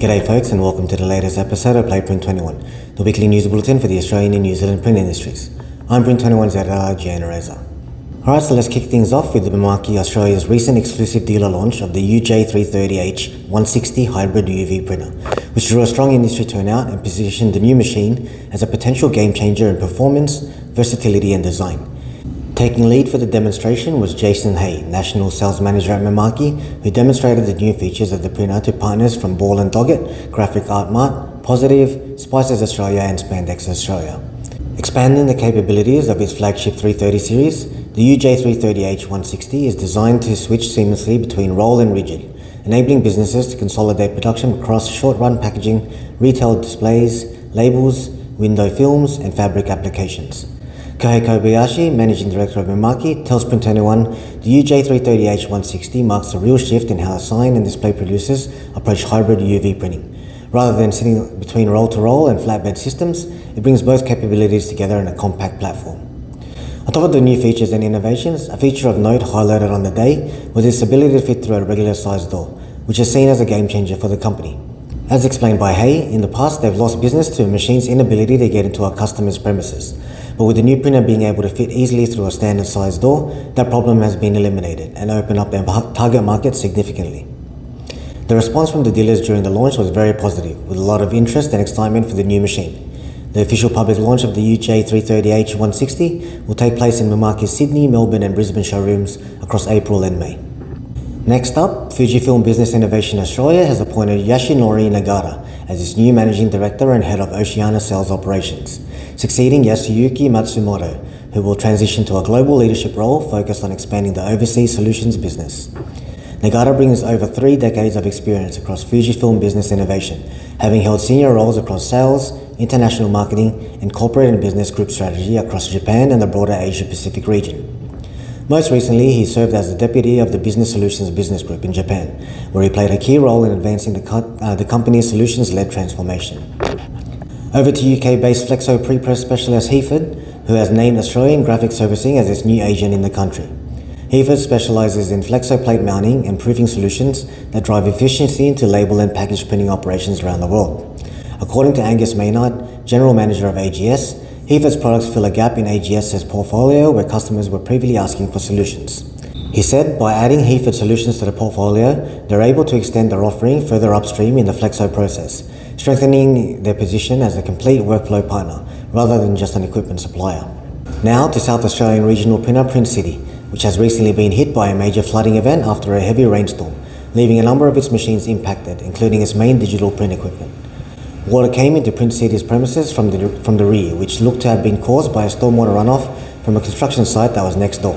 G'day folks, and welcome to the latest episode of Print21, the weekly news bulletin for the Australian and New Zealand print industries. I'm Print21's editor, Jan Reza. Alright, so let's kick things off with the Mimaki, Australia's recent exclusive dealer launch of the UJ330H 160 hybrid UV printer, which drew a strong industry turnout and positioned the new machine as a potential game changer in performance, versatility and design. Taking lead for the demonstration was Jason Hay, National Sales Manager at Mimaki, who demonstrated the new features of the printer to partners from Ball & Doggett, Graphic Art Mart, Positive, Spices Australia and Spandex Australia. Expanding the capabilities of its flagship 330 series, the UJ330H 160 is designed to switch seamlessly between roll and rigid, enabling businesses to consolidate production across short-run packaging, retail displays, labels, window films and fabric applications. Kohei Kobayashi, Managing Director of Mimaki, tells Print21 the UJ330H 160 marks a real shift in how sign and display producers approach hybrid UV printing. Rather than sitting between roll-to-roll and flatbed systems, it brings both capabilities together in a compact platform. On top of the new features and innovations, a feature of note highlighted on the day was its ability to fit through a regular sized door, which is seen as a game changer for the company. As explained by Hay, in the past they've lost business to a machine's inability to get into our customers' premises. But with the new printer being able to fit easily through a standard size door, that problem has been eliminated and opened up their target market significantly. The response from the dealers during the launch was very positive, with a lot of interest and excitement for the new machine. The official public launch of the UJ330H 160 will take place in Mimaki's Sydney, Melbourne and Brisbane showrooms across April and May. Next up, Fujifilm Business Innovation Australia has appointed Yoshinori Nagata as its new Managing Director and Head of Oceania Sales Operations, succeeding Yasuyuki Matsumoto, who will transition to a global leadership role focused on expanding the overseas solutions business. Nagata brings over 3 decades of experience across Fujifilm Business Innovation, having held senior roles across sales, international marketing, and corporate and business group strategy across Japan and the broader Asia-Pacific region. Most recently, he served as the Deputy of the Business Solutions Business Group in Japan, where he played a key role in advancing the company's solutions-led transformation. Over to UK-based Flexo pre-press specialist Heaford, who has named Australian Graphic Servicing as its new agent in the country. Heaford specialises in flexo plate mounting and proofing solutions that drive efficiency into label and package printing operations around the world. According to Angus Maynard, General Manager of AGS, Heaford's products fill a gap in AGS's portfolio where customers were previously asking for solutions. He said by adding Heaford solutions to the portfolio, they're able to extend their offering further upstream in the flexo process, strengthening their position as a complete workflow partner rather than just an equipment supplier. Now to South Australian regional printer Print City, which has recently been hit by a major flooding event after a heavy rainstorm, leaving a number of its machines impacted, including its main digital print equipment. Water came into Print City's premises from the rear, which looked to have been caused by a stormwater runoff from a construction site that was next door.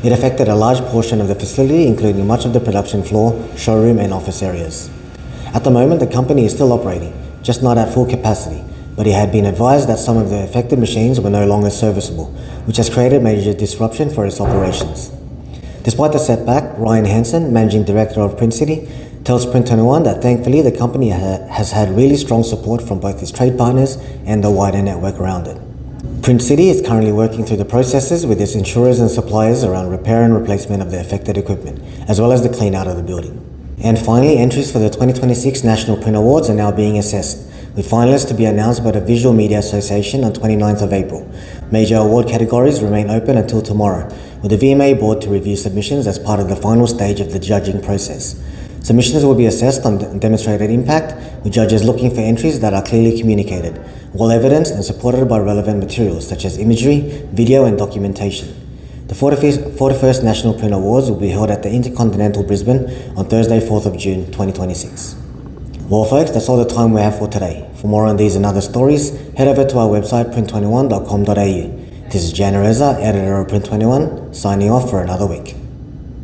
It affected a large portion of the facility, including much of the production floor, showroom and office areas. At the moment, the company is still operating, just not at full capacity, but it had been advised that some of the affected machines were no longer serviceable, which has created major disruption for its operations. Despite the setback, Ryan Hansen, Managing Director of Print City, tells Print21 that thankfully the company has had really strong support from both its trade partners and the wider network around it. Print City is currently working through the processes with its insurers and suppliers around repair and replacement of the affected equipment, as well as the clean out of the building. And finally, entries for the 2026 National Print Awards are now being assessed, with finalists to be announced by the Visual Media Association on 29th of April. Major award categories remain open until tomorrow, with the VMA board to review submissions as part of the final stage of the judging process. Submissions will be assessed on demonstrated impact, with judges looking for entries that are clearly communicated, well evidenced and supported by relevant materials such as imagery, video and documentation. The 41st National Print Awards will be held at the Intercontinental Brisbane on Thursday, 4th of June 2026. Well folks, that's all the time we have for today. For more on these and other stories, head over to our website print21.com.au. This is Jan Reza, editor of Print21, signing off for another week.